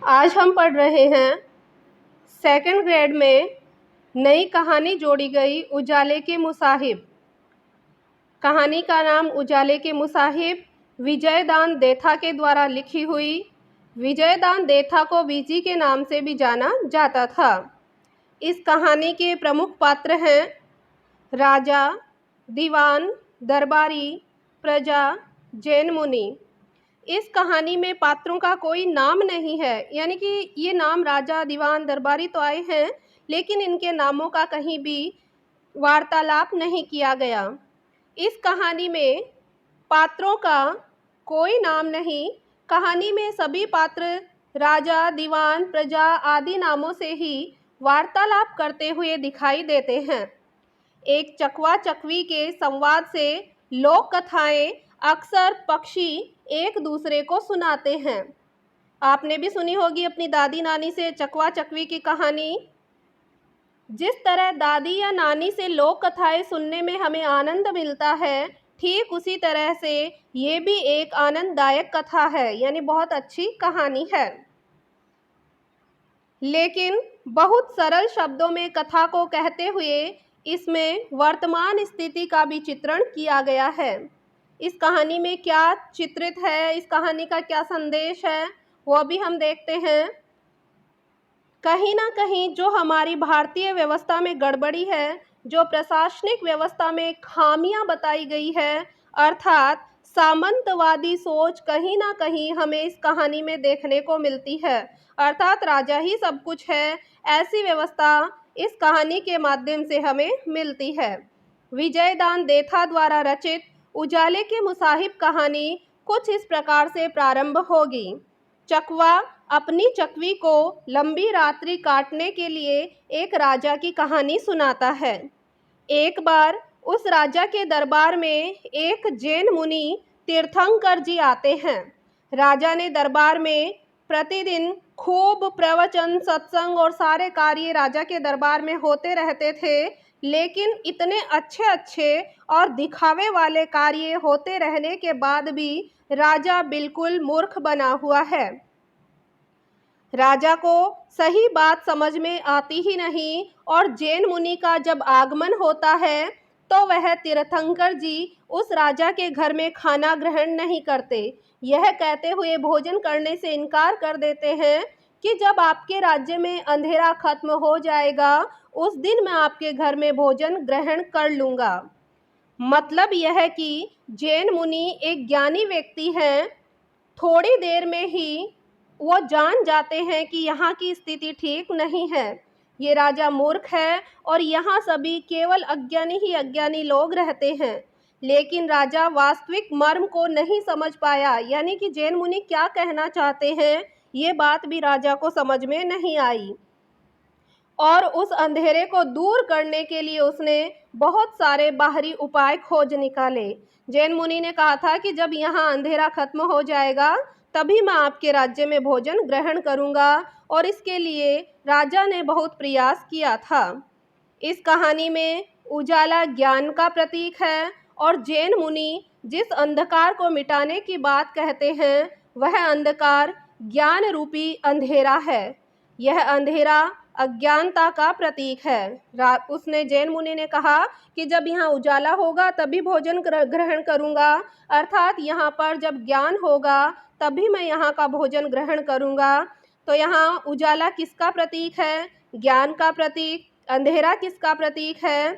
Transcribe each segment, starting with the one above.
आज हम पढ़ रहे हैं सेकंड ग्रेड में नई कहानी जोड़ी गई उजाले के मुसाहिब। कहानी का नाम उजाले के मुसाहिब विजयदान देथा के द्वारा लिखी हुई। विजयदान देथा को वीजी के नाम से भी जाना जाता था। इस कहानी के प्रमुख पात्र हैं राजा, दीवान, दरबारी, प्रजा, जैन मुनि। इस कहानी में पात्रों का कोई नाम नहीं है, यानी कि ये नाम राजा, दीवान, दरबारी तो आए हैं, लेकिन इनके नामों का कहीं भी वार्तालाप नहीं किया गया। इस कहानी में पात्रों का कोई नाम नहीं। कहानी में सभी पात्र राजा, दीवान, प्रजा आदि नामों से ही वार्तालाप करते हुए दिखाई देते हैं। एक चकवा चकवी के संवाद से लोक कथाएं अक्सर पक्षी एक दूसरे को सुनाते हैं। आपने भी सुनी होगी अपनी दादी नानी से चकवा चकवी की कहानी। जिस तरह दादी या नानी से लोक कथाएं सुनने में हमें आनंद मिलता है, ठीक उसी तरह से ये भी एक आनंददायक कथा है, यानी बहुत अच्छी कहानी है। लेकिन बहुत सरल शब्दों में कथा को कहते हुए इसमें वर्तमान स्थिति का भी चित्रण किया गया है। इस कहानी में क्या चित्रित है, इस कहानी का क्या संदेश है, वो भी हम देखते हैं। कहीं ना कहीं जो हमारी भारतीय व्यवस्था में गड़बड़ी है, जो प्रशासनिक व्यवस्था में खामियां बताई गई है, अर्थात सामंतवादी सोच कहीं ना कहीं हमें इस कहानी में देखने को मिलती है। अर्थात राजा ही सब कुछ है, ऐसी व्यवस्था इस कहानी के माध्यम से हमें मिलती है। विजयदान देथा द्वारा रचित उजाले के मुसाहिब कहानी कुछ इस प्रकार से प्रारंभ होगी। चकवा अपनी चकवी को लंबी रात्रि काटने के लिए एक राजा की कहानी सुनाता है। एक बार उस राजा के दरबार में एक जैन मुनि तीर्थंकर जी आते हैं। राजा ने दरबार में प्रतिदिन खूब प्रवचन, सत्संग और सारे कार्य राजा के दरबार में होते रहते थे, लेकिन इतने अच्छे अच्छे और दिखावे वाले कार्य होते रहने के बाद भी राजा बिल्कुल मूर्ख बना हुआ है। राजा को सही बात समझ में आती ही नहीं, और जैन मुनि का जब आगमन होता है तो वह तीर्थंकर जी उस राजा के घर में खाना ग्रहण नहीं करते। यह कहते हुए भोजन करने से इनकार कर देते हैं कि जब आपके राज्य में अंधेरा खत्म हो जाएगा, उस दिन मैं आपके घर में भोजन ग्रहण कर लूँगा। मतलब यह है कि जैन मुनि एक ज्ञानी व्यक्ति हैं। थोड़ी देर में ही वो जान जाते हैं कि यहाँ की स्थिति ठीक नहीं है, ये राजा मूर्ख है और यहाँ सभी केवल अज्ञानी ही अज्ञानी लोग रहते हैं। लेकिन राजा वास्तविक मर्म को नहीं समझ पाया, यानी कि जैन मुनि क्या कहना चाहते हैं ये बात भी राजा को समझ में नहीं आई, और उस अंधेरे को दूर करने के लिए उसने बहुत सारे बाहरी उपाय खोज निकाले। जैन मुनि ने कहा था कि जब यहाँ अंधेरा खत्म हो जाएगा तभी मैं आपके राज्य में भोजन ग्रहण करूँगा, और इसके लिए राजा ने बहुत प्रयास किया था। इस कहानी में उजाला ज्ञान का प्रतीक है, और जैन मुनि जिस अंधकार को मिटाने की बात कहते हैं वह अंधकार ज्ञान रूपी अंधेरा है। यह अंधेरा अज्ञानता का प्रतीक है। उसने जैन मुनि ने कहा कि जब यहाँ उजाला होगा तभी भोजन ग्रहण करूँगा, अर्थात यहाँ पर जब ज्ञान होगा तभी मैं यहाँ का भोजन ग्रहण करूँगा। तो यहाँ उजाला किसका प्रतीक है? ज्ञान का प्रतीक। अंधेरा किसका प्रतीक है?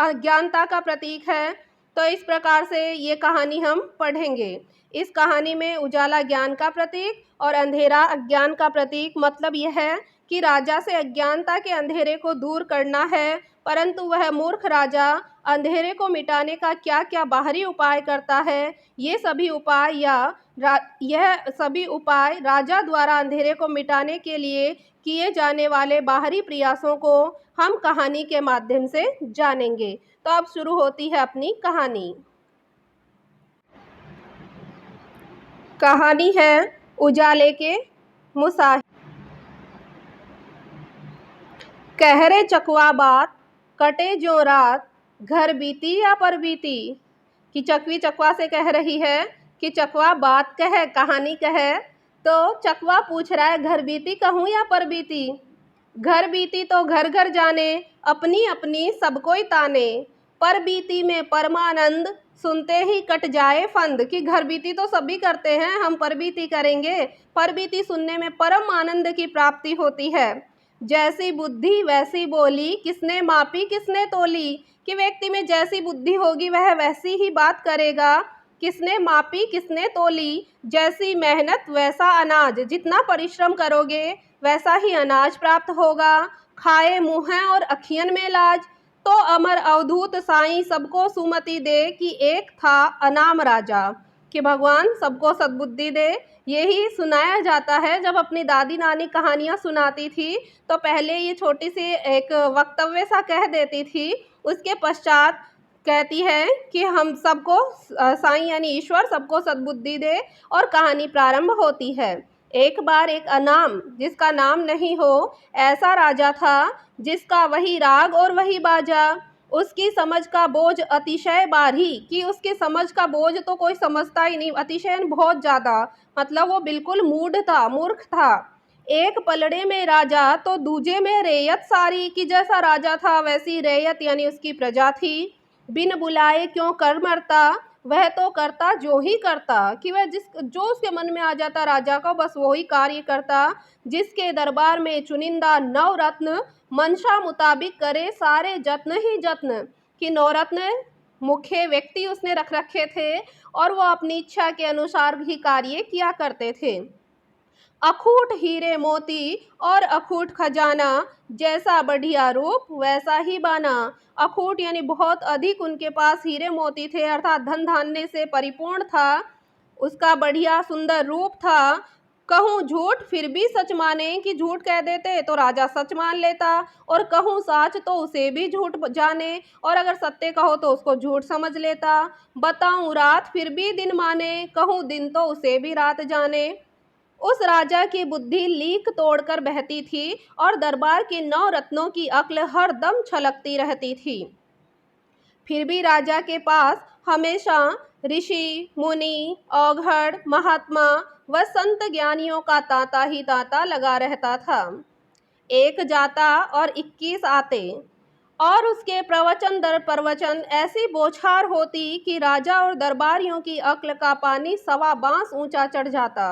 अज्ञानता का प्रतीक है। तो इस प्रकार से ये कहानी हम पढ़ेंगे। इस कहानी में उजाला ज्ञान का प्रतीक और अंधेरा अज्ञान का प्रतीक। मतलब यह है कि राजा से अज्ञानता के अंधेरे को दूर करना है, परंतु वह मूर्ख राजा अंधेरे को मिटाने का क्या क्या बाहरी उपाय करता है, ये सभी उपाय राजा द्वारा अंधेरे को मिटाने के लिए किए जाने वाले बाहरी प्रयासों को हम कहानी के माध्यम से जानेंगे। तो अब शुरू होती है अपनी कहानी। कहानी है उजाले के मुसाहिब। कह रे चकवा बात, कटे जो रात, घर बीती या पर बीती। कि चकवी चकवा से कह रही है कि चकवा बात कह, कहानी कह। तो चकवा पूछ रहा है, घर बीती कहूँ या पर बीती? घर बीती तो घर घर जाने, अपनी अपनी सब कोई ताने। पर बीती में परमानंद, सुनते ही कट जाए फंद। कि घर बीती तो सभी करते हैं, हम पर बीती करेंगे। पर बीती सुनने में परम आनंद की प्राप्ति होती है। जैसी बुद्धि वैसी बोली, किसने मापी किसने तोली। कि व्यक्ति में जैसी बुद्धि होगी वह वैसी ही बात करेगा। किसने मापी किसने तोली, जैसी मेहनत वैसा अनाज। जितना परिश्रम करोगे वैसा ही अनाज प्राप्त होगा। खाए मुँह और अखियन में लाज, तो अमर अवधूत साईं सबको सुमति दे। कि एक था अनाम राजा। कि भगवान सबको सद्बुद्धि दे। यही सुनाया जाता है। जब अपनी दादी नानी कहानियाँ सुनाती थी तो पहले ये छोटी सी एक वक्तव्य सा कह देती थी, उसके पश्चात कहती है कि हम सबको साईं यानी ईश्वर सबको सद्बुद्धि दे, और कहानी प्रारंभ होती है। एक बार एक अनाम, जिसका नाम नहीं हो, ऐसा राजा था जिसका वही राग और वही बाजा। उसकी समझ का बोझ अतिशय भारी। कि उसकी समझ का बोझ तो कोई समझता ही नहीं, अतिशय बहुत ज़्यादा, मतलब वो बिल्कुल मूढ़ था, मूर्ख था। एक पलड़े में राजा तो दूजे में रेयत सारी। कि जैसा राजा था वैसी रेयत यानी उसकी प्रजा थी। बिन बुलाए क्यों कर मरता, वह तो करता जो ही करता। कि वह जो उसके मन में आ जाता राजा को, बस वही कार्य करता। जिसके दरबार में चुनिंदा नवरत्न, मंशा मुताबिक करे सारे जत्न ही जत्न। कि नवरत्न मुख्य व्यक्ति उसने रख रखे थे और वो अपनी इच्छा के अनुसार ही कार्य किया करते थे। अखूट हीरे मोती और अखूट खजाना, जैसा बढ़िया रूप वैसा ही बाना। अखूट यानी बहुत अधिक उनके पास हीरे मोती थे, अर्थात धन धान्य से परिपूर्ण था। उसका बढ़िया सुंदर रूप था। कहूँ झूठ फिर भी सच माने। कि झूठ कह देते तो राजा सच मान लेता, और कहूँ साच तो उसे भी झूठ जाने, और अगर सत्य कहो तो उसको झूठ समझ लेता। बताऊँ रात फिर भी दिन माने, कहूँ दिन तो उसे भी रात जाने। उस राजा की बुद्धि लीक तोड़कर बहती थी, और दरबार के 9 रत्नों की अक्ल हर दम छलकती रहती थी। फिर भी राजा के पास हमेशा ऋषि मुनि औघड़ महात्मा व संत ज्ञानियों का तांता ही तांता लगा रहता था। एक जाता और 21 आते, और उसके प्रवचन दर प्रवचन ऐसी बौछार होती कि राजा और दरबारियों की अक्ल का पानी 1.25 बांस ऊंचा चढ़ जाता।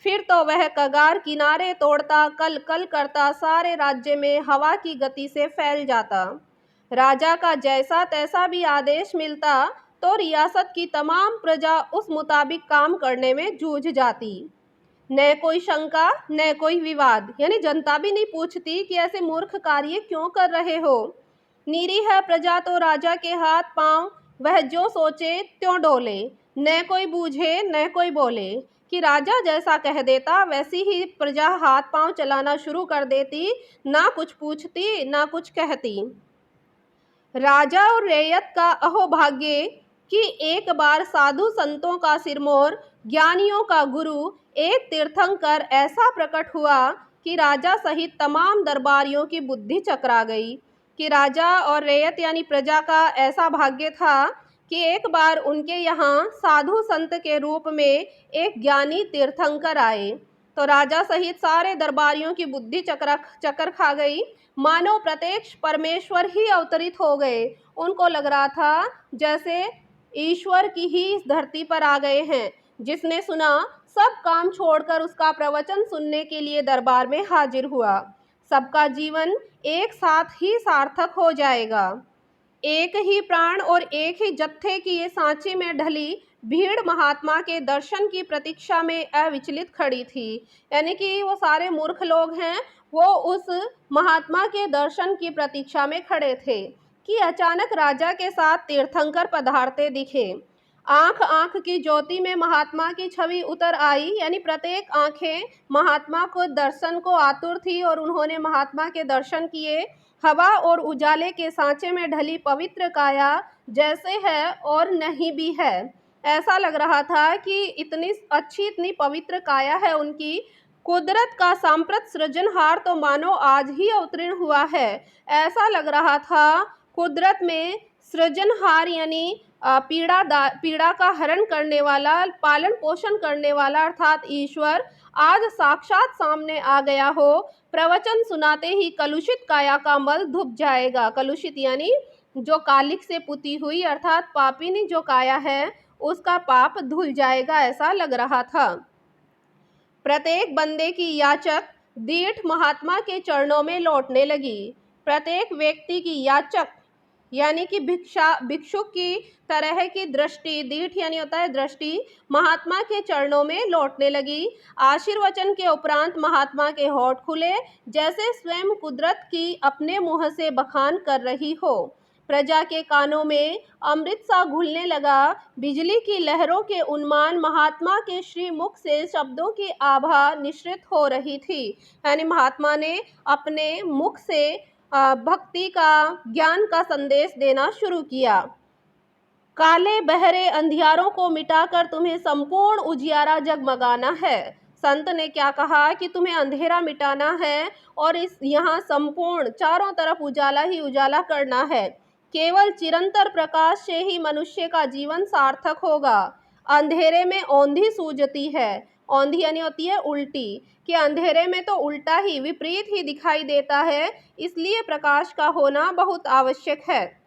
फिर तो वह कगार किनारे तोड़ता, कल कल करता, सारे राज्य में हवा की गति से फैल जाता। राजा का जैसा तैसा भी आदेश मिलता तो रियासत की तमाम प्रजा उस मुताबिक काम करने में जूझ जाती। न कोई शंका न कोई विवाद, यानी जनता भी नहीं पूछती कि ऐसे मूर्ख कार्य क्यों कर रहे हो। निरीह प्रजा तो राजा के हाथ पांव, वह जो सोचे त्यों डोले। न कोई बूझे न कोई बोले। कि राजा जैसा कह देता वैसी ही प्रजा हाथ पांव चलाना शुरू कर देती, ना कुछ पूछती ना कुछ कहती। राजा और रैयत का अहोभाग्य कि एक बार साधु संतों का सिरमौर, ज्ञानियों का गुरु, एक तीर्थंकर ऐसा प्रकट हुआ कि राजा सहित तमाम दरबारियों की बुद्धि चकरा गई। कि राजा और रैयत यानी प्रजा का ऐसा भाग्य था कि एक बार उनके यहाँ साधु संत के रूप में एक ज्ञानी तीर्थंकर आए, तो राजा सहित सारे दरबारियों की बुद्धि चक्कर खा गई। मानो प्रत्यक्ष परमेश्वर ही अवतरित हो गए। उनको लग रहा था जैसे ईश्वर की ही इस धरती पर आ गए हैं। जिसने सुना सब काम छोड़कर उसका प्रवचन सुनने के लिए दरबार में हाजिर हुआ। सबका जीवन एक साथ ही सार्थक हो जाएगा। एक ही प्राण और एक ही जत्थे की ये सांची में ढली भीड़ महात्मा के दर्शन की प्रतीक्षा में अविचलित खड़ी थी। यानी कि वो सारे मूर्ख लोग हैं, वो उस महात्मा के दर्शन की प्रतीक्षा में खड़े थे कि अचानक राजा के साथ तीर्थंकर पधारते दिखे। आंख आंख की ज्योति में महात्मा की छवि उतर आई, यानी प्रत्येक आंखें महात्मा को दर्शन को आतुर थी और उन्होंने महात्मा के दर्शन किए। हवा और उजाले के सांचे में ढली पवित्र काया जैसे है और नहीं भी है। ऐसा लग रहा था कि इतनी अच्छी इतनी पवित्र काया है उनकी। कुदरत का सांप्रत सृजनहार तो मानो आज ही अवतीर्ण हुआ है, ऐसा लग रहा था। कुदरत में सृजनहार यानी पीड़ा का हरण करने वाला, पालन पोषण करने वाला अर्थात ईश्वर आज साक्षात सामने आ गया हो। प्रवचन सुनाते ही कलुषित काया का मल धुप जाएगा। कलुषित यानी जो कालिक से पुती हुई अर्थात पापिनी जो काया है उसका पाप धुल जाएगा, ऐसा लग रहा था। प्रत्येक बंदे की याचक दीठ महात्मा के चरणों में लौटने लगी। प्रत्येक व्यक्ति की याचक यानी कि भिक्षुक की तरह की दृष्टि, दीठ यानी होता है दृष्टि, महात्मा के चरणों में लौटने लगी। आशीर्वचन के उपरांत महात्मा के होठ खुले, जैसे स्वयं कुदरत की अपने मुंह से बखान कर रही हो। प्रजा के कानों में अमृत सा घुलने लगा। बिजली की लहरों के उन्मान महात्मा के श्री मुख से शब्दों की आभा निश्रित हो रही थी। यानी महात्मा ने अपने मुख से भक्ति का, ज्ञान का संदेश देना शुरू किया। काले बहरे अंधियारों को मिटाकर तुम्हें संपूर्ण उजियारा जगमगाना है। संत ने क्या कहा कि तुम्हें अंधेरा मिटाना है और इस यहाँ संपूर्ण चारों तरफ उजाला ही उजाला करना है। केवल चिरंतर प्रकाश से ही मनुष्य का जीवन सार्थक होगा। अंधेरे में औंधी सूझती है। औंधी यानी होती है उल्टी, कि अंधेरे में तो उल्टा ही, विपरीत ही दिखाई देता है, इसलिए प्रकाश का होना बहुत आवश्यक है।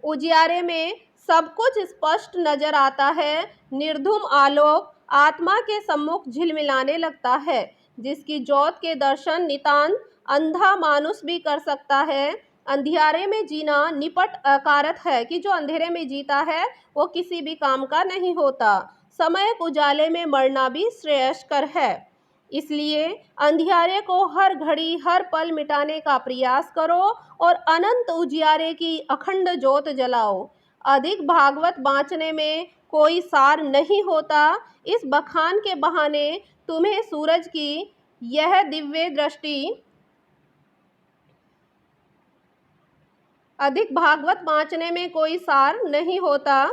उजियारे में सब कुछ स्पष्ट नजर आता है। निर्धूम आलोक आत्मा के सम्मुख झिलमिलाने लगता है, जिसकी ज्योत के दर्शन नितांत अंधा मानुष भी कर सकता है। अंधियारे में जीना निपट अकारत है, कि जो अंधेरे में जीता है वो किसी भी काम का नहीं होता। समय उजाले में मरना भी श्रेयस्कर है। इसलिए अंधियारे को हर घड़ी हर पल मिटाने का प्रयास करो और अनंत उजियारे की अखंड ज्योत जलाओ। अधिक भागवत बाँचने में कोई सार नहीं होता। इस बखान के बहाने तुम्हें सूरज की यह दिव्य दृष्टि, अधिक भागवत बाँचने में कोई सार नहीं होता।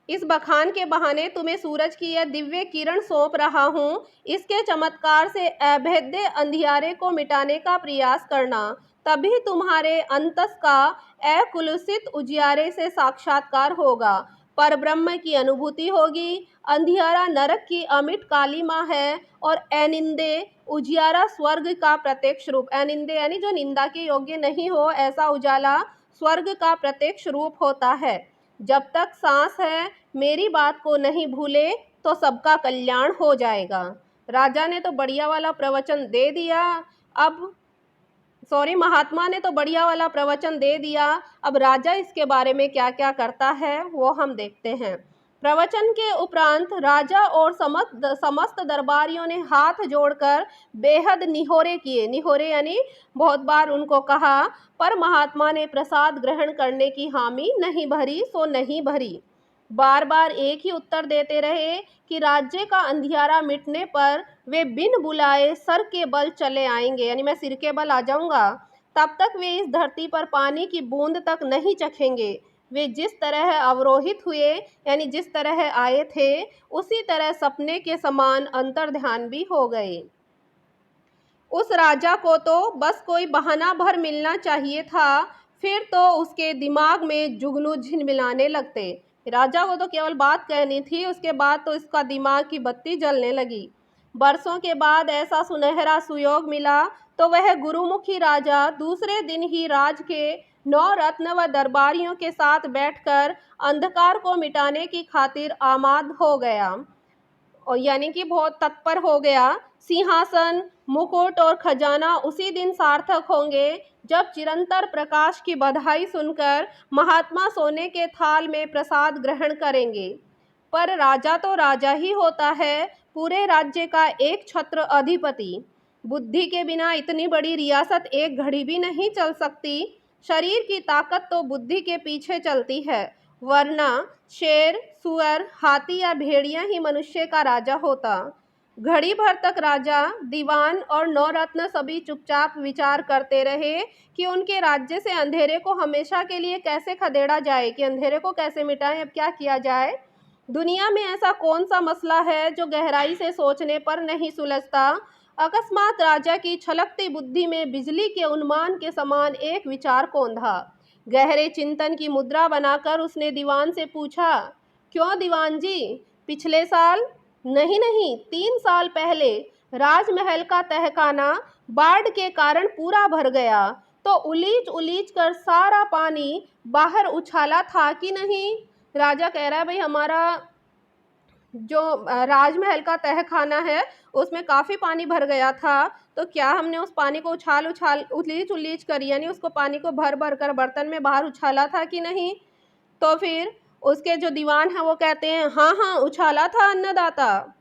इस बखान के बहाने तुम्हें सूरज की यह दिव्य किरण सौंप रहा हूँ। इसके चमत्कार से अभेद्य अंधियारे को मिटाने का प्रयास करना, तभी तुम्हारे अंतस का अकुलुषित उजियारे से साक्षात्कार होगा, परब्रह्म की अनुभूति होगी। अंधियारा नरक की अमिट कालिमा है और अनिंदे उजियारा स्वर्ग का प्रत्यक्ष रूप। अनिंदे यानी जो निंदा के योग्य नहीं हो, ऐसा उजाला स्वर्ग का प्रत्यक्ष रूप होता है। जब तक सांस है मेरी बात को नहीं भूले तो सबका कल्याण हो जाएगा। राजा ने तो बढ़िया वाला प्रवचन दे दिया। महात्मा ने तो बढ़िया वाला प्रवचन दे दिया। अब राजा इसके बारे में क्या क्या करता है वो हम देखते हैं। प्रवचन के उपरांत राजा और समस्त दरबारियों ने हाथ जोड़कर बेहद निहोरे किए। निहोरे यानी बहुत बार उनको कहा, पर महात्मा ने प्रसाद ग्रहण करने की हामी नहीं भरी सो नहीं भरी। बार बार एक ही उत्तर देते रहे कि राज्य का अंधियारा मिटने पर वे बिन बुलाए सर के बल चले आएंगे, यानी मैं सिर के बल आ जाऊंगा। तब तक वे इस धरती पर पानी की बूंद तक नहीं चखेंगे। वे जिस तरह अवरोहित हुए यानी जिस तरह आए थे उसी तरह सपने के समान अंतर्ध्यान भी हो गए। उस राजा को तो बस कोई बहाना भर मिलना चाहिए था, फिर तो उसके दिमाग में जुगनू झिलमिलाने लगते। राजा को तो केवल बात कहनी थी, उसके बाद तो इसका दिमाग की बत्ती जलने लगी। बरसों के बाद ऐसा सुनहरा सुयोग मिला तो वह गुरुमुखी राजा दूसरे दिन ही राज के 9 रत्न व दरबारियों के साथ बैठकर अंधकार को मिटाने की खातिर आमाद हो गया, और यानी कि बहुत तत्पर हो गया। सिंहासन, मुकुट और खजाना उसी दिन सार्थक होंगे जब चिरंतर प्रकाश की बधाई सुनकर महात्मा सोने के थाल में प्रसाद ग्रहण करेंगे। पर राजा तो राजा ही होता है, पूरे राज्य का एक छत्र अधिपति। बुद्धि के बिना इतनी बड़ी रियासत एक घड़ी भी नहीं चल सकती। शरीर की ताकत तो बुद्धि के पीछे चलती है, वरना शेर, सुअर, हाथी या भेड़िया ही मनुष्य का राजा होता। घड़ी भर तक राजा, दीवान और 9 रत्न सभी चुपचाप विचार करते रहे कि उनके राज्य से अंधेरे को हमेशा के लिए कैसे खदेड़ा जाए, कि अंधेरे को कैसे मिटाएं, अब क्या किया जाए। दुनिया में ऐसा कौन सा मसला है जो गहराई से सोचने पर नहीं सुलझता। अकस्मात राजा की छलकती बुद्धि में बिजली के उन्मान के समान एक विचार कौंधा। गहरे चिंतन की मुद्रा बनाकर उसने दीवान से पूछा, क्यों दीवान जी, पिछले साल नहीं नहीं, 3 साल पहले राजमहल का तहखाना बाढ़ के कारण पूरा भर गया, तो उलीच उलीच कर सारा पानी बाहर उछाला था कि नहीं। राजा कह रहा है भाई हमारा जो राजमहल का तहखाना है उसमें काफ़ी पानी भर गया था, तो क्या हमने उस पानी को उछाल उछाल उलीच उलीच कर यानी उसको पानी को भर भर कर बर्तन में बाहर उछाला था कि नहीं। तो फिर उसके जो दीवान हैं वो कहते हैं हाँ हाँ उछाला था अन्नदाता,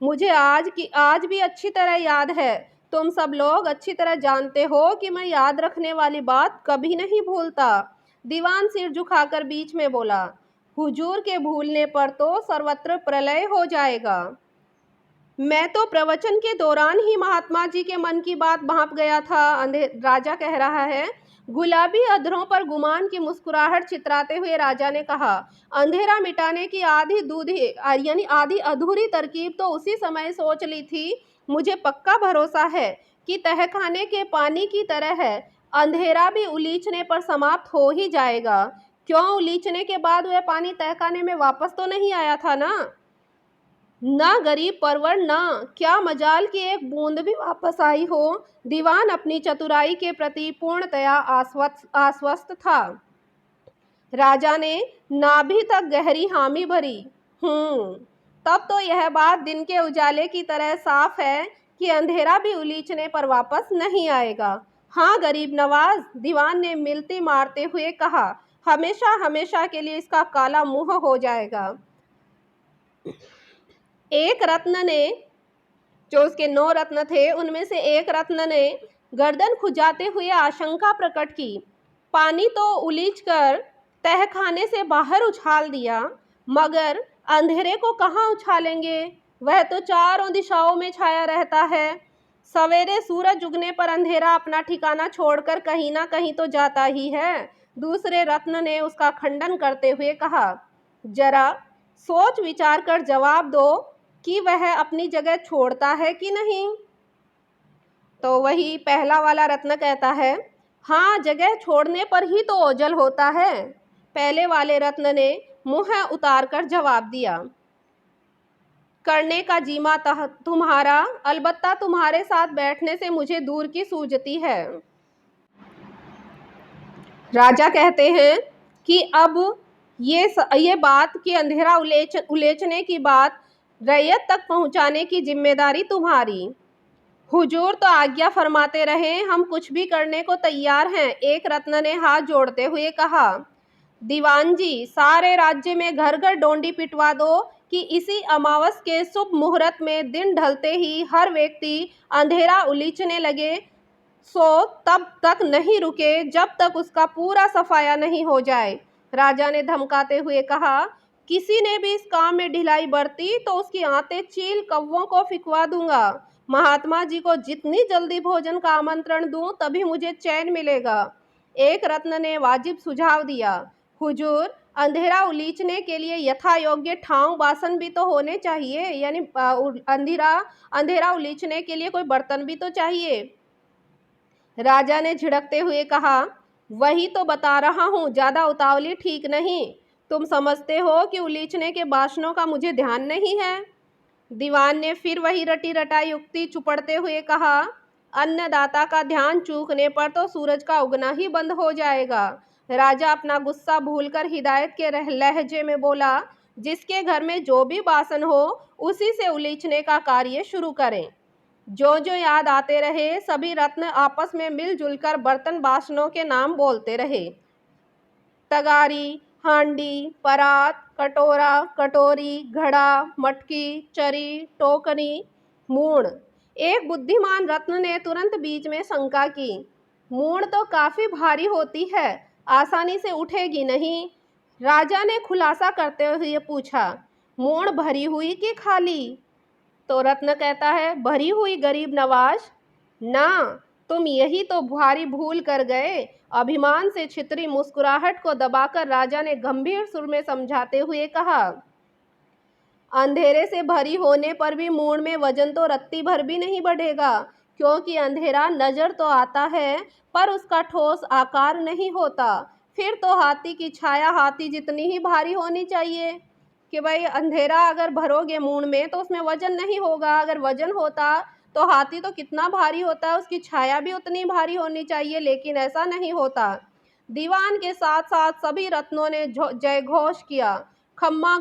मुझे आज भी अच्छी तरह याद है। तुम सब लोग अच्छी तरह जानते हो कि मैं याद रखने वाली बात कभी नहीं भूलता। दीवान सिर झुकाकर बीच में बोला, हुजूर के भूलने पर तो सर्वत्र प्रलय हो जाएगा। मैं तो प्रवचन के दौरान ही महात्मा जी के मन की बात भांप गया था, राजा कह रहा है। गुलाबी अधरों पर गुमान की मुस्कुराहट चितराते हुए राजा ने कहा, अंधेरा मिटाने की आधी अधूरी तरकीब तो उसी समय सोच ली थी। मुझे पक्का भरोसा है कि तहखाने के पानी की तरह है, अंधेरा भी उलीचने पर समाप्त हो ही जाएगा। क्यों, उलीचने के बाद वह पानी तहखाने में वापस तो नहीं आया था ना। ना गरीब परवर ना, क्या मजाल की एक बूंद भी वापस आई हो। दीवान अपनी चतुराई के प्रति पूर्णतया आश्वस्त था। राजा ने नाभि तक गहरी हामी भरी। तब तो यह बात दिन के उजाले की तरह साफ है कि अंधेरा भी उलीचने पर वापस नहीं आएगा। हाँ गरीब नवाज, दीवान ने मिलती मारते हुए कहा, हमेशा हमेशा के लिए इसका काला मुंह हो जाएगा। एक रत्न ने, जो उसके 9 रत्न थे उनमें से एक रत्न ने गर्दन खुजाते हुए आशंका प्रकट की, पानी तो उलीच कर तहखाने से बाहर उछाल दिया, मगर अंधेरे को कहाँ उछालेंगे, वह तो चारों दिशाओं में छाया रहता है। सवेरे सूरज उगने पर अंधेरा अपना ठिकाना छोड़कर कहीं ना कहीं तो जाता ही है। दूसरे रत्न ने उसका खंडन करते हुए कहा, जरा सोच विचार कर जवाब दो कि वह अपनी जगह छोड़ता है कि नहीं। तो वही पहला वाला रत्न कहता है, हाँ जगह छोड़ने पर ही तो ओझल होता है। पहले वाले रत्न ने मुंह उतार कर जवाब दिया, करने का जीमा तुम्हारा, अलबत्ता तुम्हारे साथ बैठने से मुझे दूर की सूझती है। राजा कहते हैं कि अब ये बात कि अंधेरा उलेचने की बात रैयत तक पहुंचाने की जिम्मेदारी तुम्हारी। हुजूर तो आज्ञा फरमाते रहे, हम कुछ भी करने को तैयार हैं। एक रत्न ने हाथ जोड़ते हुए कहा, दीवान जी, सारे राज्य में घर घर डोंडी पिटवा दो कि इसी अमावस के शुभ मुहूर्त में दिन ढलते ही हर व्यक्ति अंधेरा उलीचने लगे, सो तब तक नहीं रुके जब तक उसका पूरा सफाया नहीं हो जाए। राजा ने धमकाते हुए कहा, किसी ने भी इस काम में ढिलाई बरती तो उसकी आंतें चील कौवों को फिकवा दूंगा। महात्मा जी को जितनी जल्दी भोजन का आमंत्रण दूं तभी मुझे चैन मिलेगा। एक रत्न ने वाजिब सुझाव दिया, हुजूर, अंधेरा उलीचने के लिए यथा योग्य ठाव बासन भी तो होने चाहिए, यानी अंधेरा उलीचने के लिए कोई बर्तन भी तो चाहिए। राजा ने झिड़कते हुए कहा, वही तो बता रहा हूँ, ज़्यादा उतावली ठीक नहीं। तुम समझते हो कि उलीचने के बासनों का मुझे ध्यान नहीं है। दीवान ने फिर वही रटी रटाई युक्ति चुपड़ते हुए कहा, अन्नदाता का ध्यान चूकने पर तो सूरज का उगना ही बंद हो जाएगा। राजा अपना गुस्सा भूलकर हिदायत के लहजे में बोला, जिसके घर में जो भी बासन हो उसी से उलीचने का कार्य शुरू करें। जो जो याद आते रहे सभी रत्न आपस में मिलजुल कर बर्तन बासनों के नाम बोलते रहे। तगारी, हांडी, परात, कटोरा, कटोरी, घड़ा, मटकी, चरी, टोकनी, मूण। एक बुद्धिमान रत्न ने तुरंत बीच में शंका की, मूण तो काफी भारी होती है, आसानी से उठेगी नहीं। राजा ने खुलासा करते हुए पूछा, मूण भरी हुई कि खाली। तो रत्न कहता है, भरी हुई गरीब नवाज। ना, तुम यही तो भारी भूल कर गए। अभिमान से छितरी मुस्कुराहट को दबाकर राजा ने गंभीर सुर में समझाते हुए कहा, अंधेरे से भरी होने पर भी मूण में वजन तो रत्ती भर भी नहीं बढ़ेगा, क्योंकि अंधेरा नजर तो आता है पर उसका ठोस आकार नहीं होता। फिर तो हाथी की छाया हाथी जितनी ही भारी होनी चाहिए। कि भाई अंधेरा अगर भरोगे मूंड में तो उसमें वजन नहीं होगा, अगर वजन होता तो हाथी तो कितना भारी होता है, उसकी छाया भी उतनी भारी होनी चाहिए, लेकिन ऐसा नहीं होता। दीवान के साथ साथ सभी रत्नों ने जय घोष किया, खम्मा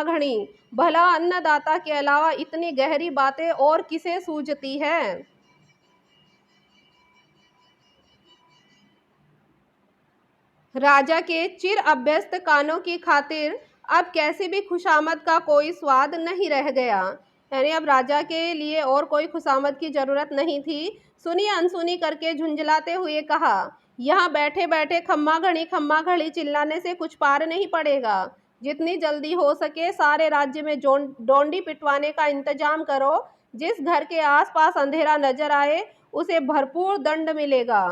घड़ी। भला अन्नदाता के अलावा इतनी गहरी बातें और किसे सूझती है। राजा के चिर अभ्यस्त कानों की खातिर अब कैसी भी खुशामद का कोई स्वाद नहीं रह गया। यानी अब राजा के लिए और कोई खुशामद की जरूरत नहीं थी। सुनी अनसुनी करके झुंझलाते हुए कहा, यहाँ बैठे बैठे खम्मा घड़ी चिल्लाने से कुछ पार नहीं पड़ेगा। जितनी जल्दी हो सके सारे राज्य में डोंडी पिटवाने का इंतजाम करो। जिस घर के आसपास अंधेरा नजर आए उसे भरपूर दंड मिलेगा।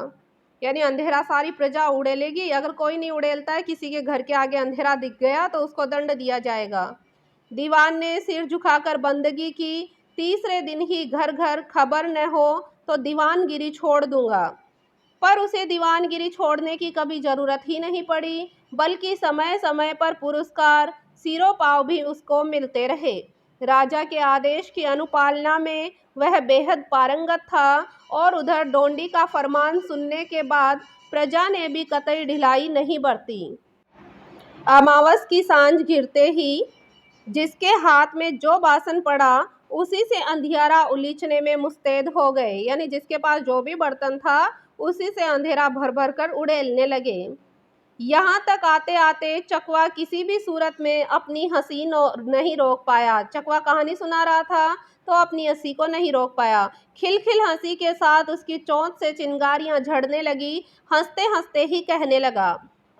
यानी अंधेरा सारी प्रजा उड़ेलेगी, अगर कोई नहीं उड़ेलता है, किसी के घर के आगे अंधेरा दिख गया तो उसको दंड दिया जाएगा। दीवान ने सिर झुकाकर बंदगी की। तीसरे दिन ही घर घर खबर न हो तो दीवानगिरी छोड़ दूंगा। पर उसे दीवानगिरी छोड़ने की कभी जरूरत ही नहीं पड़ी, बल्कि समय समय पर पुरस्कार सिरोपाव भी उसको मिलते रहे। राजा के आदेश की अनुपालना में वह बेहद पारंगत था और उधर डोंडी का फरमान सुनने के बाद प्रजा ने भी कतई ढिलाई नहीं बरती। अमावस की सांझ घिरते ही जिसके हाथ में जो बासन पड़ा उसी से अंधियारा उलीचने में मुस्तैद हो गए। यानी जिसके पास जो भी बर्तन था उसी से अंधेरा भर भर कर उड़ेलने लगे। यहाँ तक आते आते चकवा किसी भी सूरत में अपनी हंसी नहीं रोक पाया। चकवा कहानी सुना रहा था तो अपनी हंसी को नहीं रोक पाया। खिलखिल हंसी के साथ उसकी चोंच से चिंगारियां झड़ने लगी। हंसते हंसते ही कहने लगा,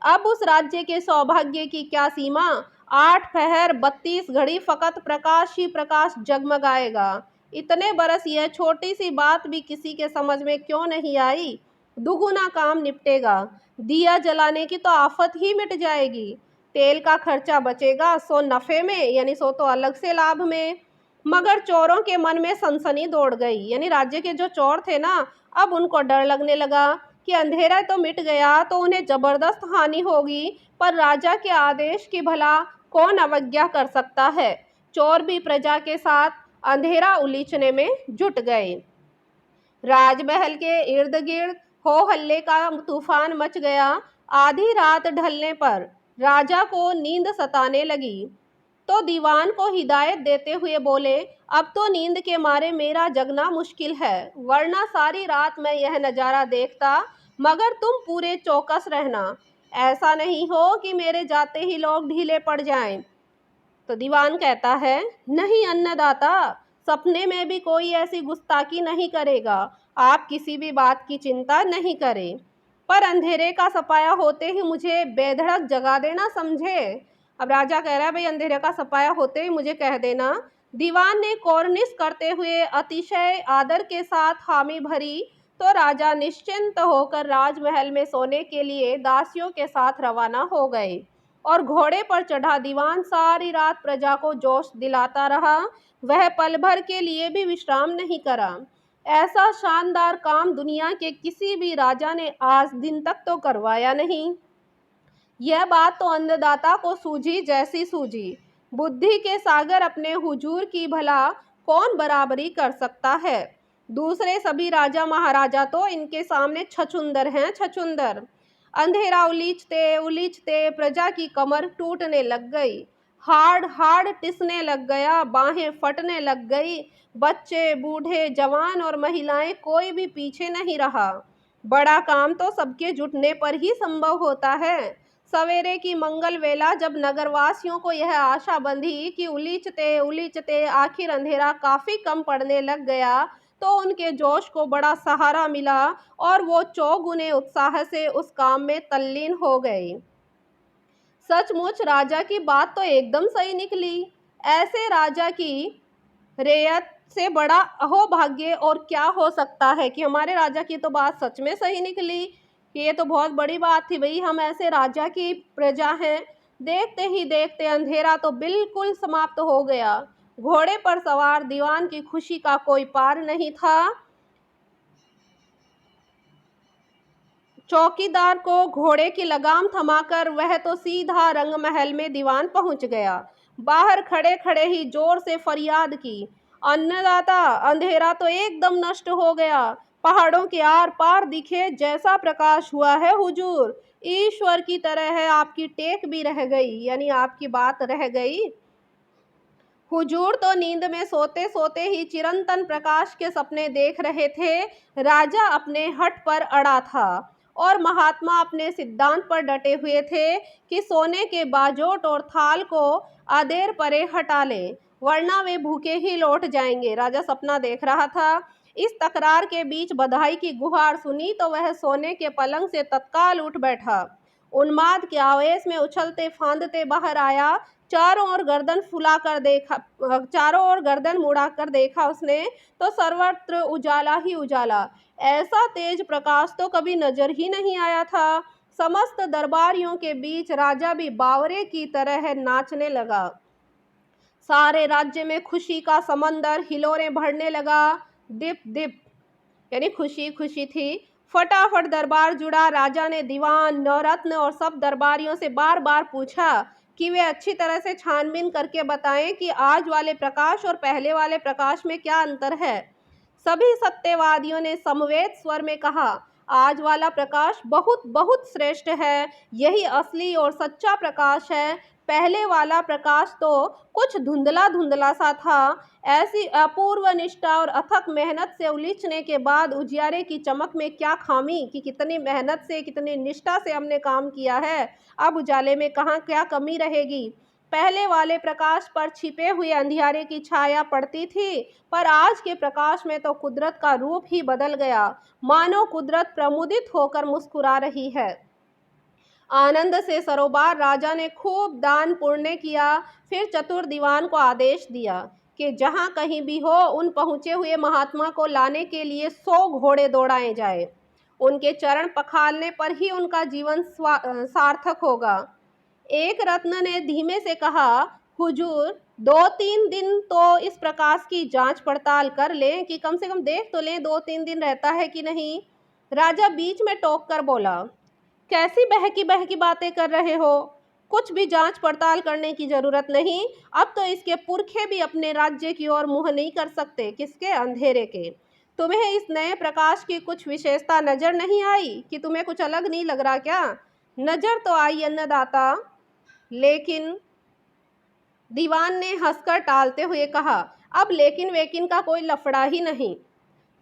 अब उस राज्य के सौभाग्य की क्या सीमा। 8 पहर 32 घड़ी फकत प्रकाश ही प्रकाश जगमगाएगा। इतने बरस यह छोटी सी बात भी किसी के समझ में क्यों नहीं आई। दुगुना काम निपटेगा। दिया जलाने की तो आफत ही मिट जाएगी। तेल का खर्चा बचेगा, सो नफे में, यानी सो तो अलग से लाभ में। मगर चोरों के मन में सनसनी दौड़ गई। यानी राज्य के जो चोर थे ना, अब उनको डर लगने लगा कि अंधेरा तो मिट गया तो उन्हें जबरदस्त हानि होगी, पर राजा के आदेश की भला कौन अवज्ञा कर सकता है। चोर भी प्रजा के साथ अंधेरा उलीचने में जुट गए। राजमहल के इर्द गिर्द हो हल्ले का तूफान मच गया। आधी रात ढलने पर राजा को नींद सताने लगी तो दीवान को हिदायत देते हुए बोले, अब तो नींद के मारे मेरा जगना मुश्किल है, वरना सारी रात मैं यह नज़ारा देखता। मगर तुम पूरे चौकस रहना, ऐसा नहीं हो कि मेरे जाते ही लोग ढीले पड़ जाएं। तो दीवान कहता है, नहीं अन्नदाता, सपने में भी कोई ऐसी गुस्ताखी नहीं करेगा। आप किसी भी बात की चिंता नहीं करें, पर अंधेरे का सपाया होते ही मुझे बेधड़क जगा देना, समझे। अब राजा कह रहा है, भाई अंधेरे का सपाया होते ही मुझे कह देना। दीवान ने कोर्निश करते हुए अतिशय आदर के साथ हामी भरी तो राजा निश्चिंत होकर राजमहल में सोने के लिए दासियों के साथ रवाना हो गए। और घोड़े पर चढ़ा दीवान सारी रात प्रजा को जोश दिलाता रहा। वह पल भर के लिए भी विश्राम नहीं करा। ऐसा शानदार काम दुनिया के किसी भी राजा ने आज दिन तक तो करवाया नहीं। यह बात तो अन्नदाता को सूझी जैसी सूझी। बुद्धि के सागर अपने हुजूर की भला कौन बराबरी कर सकता है। दूसरे सभी राजा महाराजा तो इनके सामने छछुंदर हैं, छछुंदर। अंधेरा उलीचते उलीचते प्रजा की कमर टूटने लग गई। हाड़ हाड़ टिसने लग गया, बाहें फटने लग गई। बच्चे, बूढ़े, जवान और महिलाएं कोई भी पीछे नहीं रहा। बड़ा काम तो सबके जुटने पर ही संभव होता है। सवेरे की मंगल वेला जब नगरवासियों को यह आशा बंधी कि उलीचते उलीचते आखिर अंधेरा काफी कम पड़ने लग गया, तो उनके जोश को बड़ा सहारा मिला और वो चौगुने उत्साह से उस काम में तल्लीन हो गए। सचमुच राजा की बात तो एकदम सही निकली। ऐसे राजा की रेयत से बड़ा अहोभाग्य और क्या हो सकता है कि हमारे राजा की तो बात सच में सही निकली। ये तो बहुत बड़ी बात थी भाई, हम ऐसे राजा की प्रजा हैं। देखते ही देखते अंधेरा तो बिल्कुल समाप्त हो गया। घोड़े पर सवार दीवान की खुशी का कोई पार नहीं था। चौकीदार को घोड़े की लगाम थमाकर वह तो सीधा रंगमहल में दीवान पहुंच गया। बाहर खड़े खड़े ही जोर से फरियाद की, अन्नदाता, अंधेरा तो एकदम नष्ट हो गया, पहाड़ों के आर पार दिखे जैसा प्रकाश हुआ है हुजूर, ईश्वर की तरह है, आपकी टेक भी रह गई, यानी आपकी बात रह गई। हुजूर तो नींद में सोते सोते ही चिरंतन प्रकाश के सपने देख रहे थे। राजा अपने हठ पर अड़ा था और महात्मा अपने सिद्धांत पर डटे हुए थे कि सोने के बाजोट और थाल को अदेर परे हटा लें, वरना वे भूखे ही लौट जाएंगे। राजा सपना देख रहा था। इस तकरार के बीच बधाई की गुहार सुनी तो वह सोने के पलंग से तत्काल उठ बैठा। उन्माद के आवेश में उछलते फांदते बाहर आया। चारों ओर गर्दन फुलाकर देखा, चारों ओर गर्दन मुड़ाकर देखा उसने तो सर्वत्र उजाला ही उजाला। ऐसा तेज प्रकाश तो कभी नजर ही नहीं आया था। समस्त दरबारियों के बीच राजा भी बावरे की तरह नाचने लगा। सारे राज्य में खुशी का समंदर हिलोरें भरने लगा। दिप दिप, यानी खुशी खुशी थी। फटाफट दरबार जुड़ा। राजा ने दीवान, नवरत्न और सब दरबारियों से बार बार पूछा कि वे अच्छी तरह से छानबीन करके बताएं कि आज वाले प्रकाश और पहले वाले प्रकाश में क्या अंतर है। सभी सत्यवादियों ने समवेत स्वर में कहा, आज वाला प्रकाश बहुत बहुत श्रेष्ठ है, यही असली और सच्चा प्रकाश है। पहले वाला प्रकाश तो कुछ धुंधला धुंधला सा था। ऐसी अपूर्व निष्ठा और अथक मेहनत से उलीचने के बाद उजियारे की चमक में क्या खामी कि कितनी मेहनत से, कितनी निष्ठा से हमने काम किया है, अब उजाले में कहाँ क्या कमी रहेगी। पहले वाले प्रकाश पर छिपे हुए अंधियारे की छाया पड़ती थी, पर आज के प्रकाश में तो कुदरत का रूप ही बदल गया, मानो कुदरत प्रमुदित होकर मुस्कुरा रही है। आनंद से सरोबार राजा ने खूब दान पुण्य किया। फिर चतुर दीवान को आदेश दिया कि जहाँ कहीं भी हो उन पहुँचे हुए महात्मा को लाने के लिए 100 घोड़े दौड़ाए जाए। उनके चरण पखालने पर ही उनका जीवन सार्थक होगा। एक रत्न ने धीमे से कहा, हुजूर 2-3 दिन तो इस प्रकाश की जांच पड़ताल कर लें कि कम से कम देख तो लें 2-3 दिन रहता है कि नहीं। राजा बीच में टोक कर बोला, कैसी बहकी बातें कर रहे हो, कुछ भी जांच पड़ताल करने की जरूरत नहीं। अब तो इसके पुरखे भी अपने राज्य की ओर मुंह नहीं कर सकते, किसके, अंधेरे के। तुम्हें इस नए प्रकाश की कुछ विशेषता नजर नहीं आई कि तुम्हें कुछ अलग नहीं लग रहा क्या? नजर तो आई अन्नदाता, लेकिन दीवान ने हंसकर टालते हुए कहा, अब लेकिन वेकिन का कोई लफड़ा ही नहीं।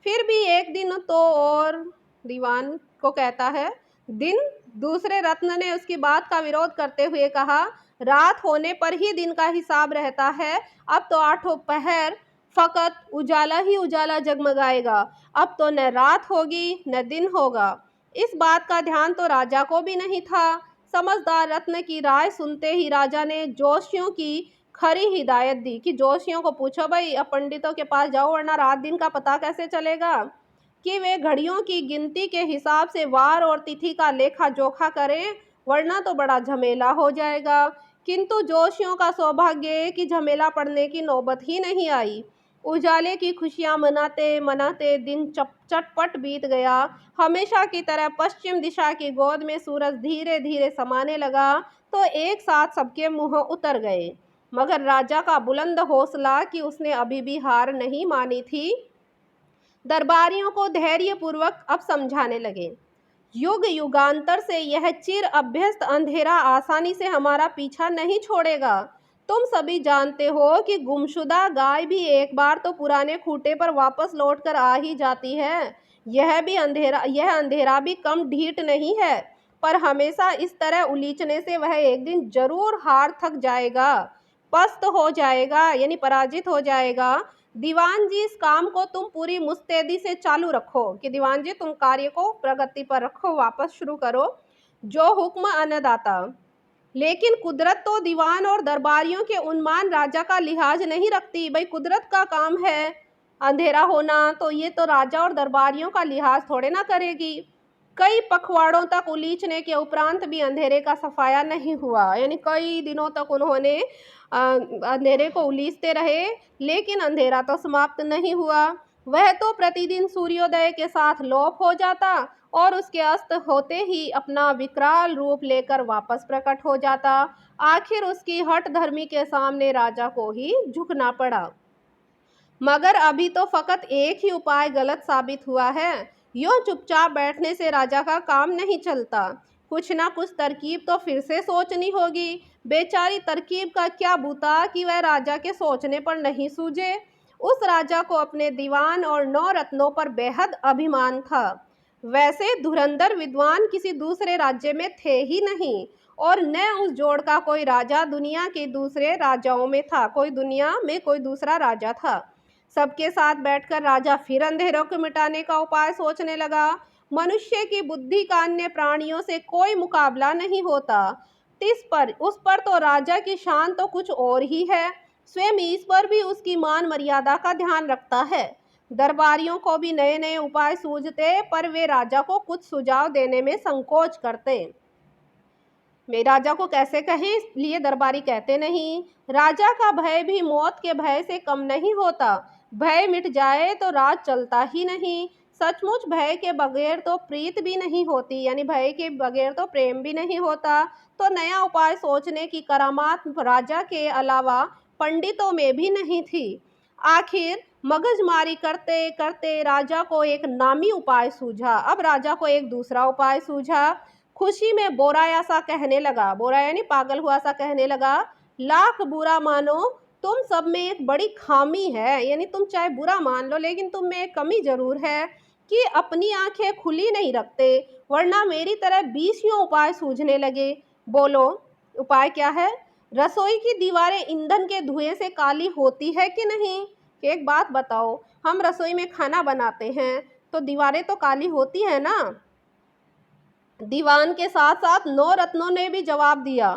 फिर भी एक दिन तो और, दीवान को कहता है, दिन? दूसरे रत्न ने उसकी बात का विरोध करते हुए कहा, रात होने पर ही दिन का हिसाब रहता है। अब तो 8 पहर फकत उजाला ही उजाला जगमगाएगा। अब तो न रात होगी न दिन होगा। इस बात का ध्यान तो राजा को भी नहीं था। समझदार रत्न की राय सुनते ही राजा ने जोशियों की खरी हिदायत दी कि जोशियों को पूछो भाई, अब पंडितों के पास जाओ, वरना रात दिन का पता कैसे चलेगा, कि वे घड़ियों की गिनती के हिसाब से वार और तिथि का लेखा जोखा करें, वरना तो बड़ा झमेला हो जाएगा। किंतु जोशियों का सौभाग्य कि झमेला पड़ने की नौबत ही नहीं आई। उजाले की खुशियां मनाते मनाते दिन चटपट बीत गया। हमेशा की तरह पश्चिम दिशा की गोद में सूरज धीरे धीरे समाने लगा तो एक साथ सबके मुंह उतर गए। मगर राजा का बुलंद हौसला कि उसने अभी भी हार नहीं मानी थी, दरबारियों को धैर्यपूर्वक अब समझाने लगे। युग युगांतर से यह चिर अभ्यस्त अंधेरा आसानी से हमारा पीछा नहीं छोड़ेगा। तुम सभी जानते हो कि गुमशुदा गाय भी एक बार तो पुराने खूंटे पर वापस लौटकर आ ही जाती है। यह अंधेरा भी कम ढीठ नहीं है, पर हमेशा इस तरह उलीचने से वह एक दिन जरूर हार थक जाएगा, पस्त हो जाएगा, यानी पराजित हो जाएगा। दीवान जी, इस काम को तुम पूरी मुस्तैदी से चालू रखो कि दीवान जी तुम कार्य को प्रगति पर रखो, वापस शुरू करो। जो हुक्म अन्नदाता। लेकिन कुदरत तो दीवान और दरबारियों के उन्मान राजा का लिहाज नहीं रखती। भाई कुदरत का काम है अंधेरा होना, तो ये तो राजा और दरबारियों का लिहाज थोड़े ना करेगी। कई पखवाड़ों तक उलीचने के उपरांत भी अंधेरे का सफाया नहीं हुआ, यानी कई दिनों तक उन्होंने अंधेरे को उलीचते रहे, लेकिन अंधेरा तो समाप्त नहीं हुआ। वह तो प्रतिदिन सूर्योदय के साथ लोप हो जाता और उसके अस्त होते ही अपना विकराल रूप लेकर वापस प्रकट हो जाता। आखिर उसकी हठ धर्मी के सामने राजा को ही झुकना पड़ा। मगर अभी तो फकत एक ही उपाय गलत साबित हुआ है। यूं चुपचाप बैठने से राजा का काम नहीं चलता। कुछ ना कुछ तरकीब तो फिर से सोचनी होगी। बेचारी तरकीब का क्या बूता कि वह राजा के सोचने पर नहीं सूझे। उस राजा को अपने दीवान और 9 रत्नों पर बेहद अभिमान था। वैसे धुरंधर विद्वान किसी दूसरे राज्य में थे ही नहीं, और न उस जोड़ का कोई राजा दुनिया के दूसरे राजाओं में था, कोई दुनिया में कोई दूसरा राजा था। सबके साथ बैठकर राजा फिर अंधेरों को मिटाने का उपाय सोचने लगा। मनुष्य की बुद्धि का अन्य प्राणियों से कोई मुकाबला नहीं होता। उस पर तो राजा की शान तो कुछ और ही है। स्वयं ईश्वर भी उसकी मान मर्यादा का ध्यान रखता है। दरबारियों को भी नए नए उपाय सूझते, पर वे राजा को कुछ सुझाव देने में संकोच करते। वे राजा को कैसे कहें, इसलिए दरबारी कहते नहीं। राजा का भय भी मौत के भय से कम नहीं होता। भय मिट जाए तो राज चलता ही नहीं। सचमुच भय के बगैर तो प्रीत भी नहीं होती, यानी भय के बगैर तो प्रेम भी नहीं होता। तो नया उपाय सोचने की करामात राजा के अलावा पंडितों में भी नहीं थी। आखिर मगजमारी करते करते राजा को एक नामी उपाय सूझा। अब राजा को एक दूसरा उपाय सूझा। खुशी में बोराया सा कहने लगा, बोरा यानी पागल हुआ सा कहने लगा, लाख बुरा मानो, तुम सब में एक बड़ी खामी है। यानी तुम चाहे बुरा मान लो, लेकिन तुम में एक कमी जरूर है कि अपनी आंखें खुली नहीं रखते, वरना मेरी तरह 20 उपाय सूझने लगे। बोलो, उपाय क्या है? रसोई की दीवारें ईंधन के धुएं से काली होती है कि नहीं? एक बात बताओ, हम रसोई में खाना बनाते हैं तो दीवारें तो काली होती है ना? दीवान के साथ साथ 9 रत्नों ने भी जवाब दिया,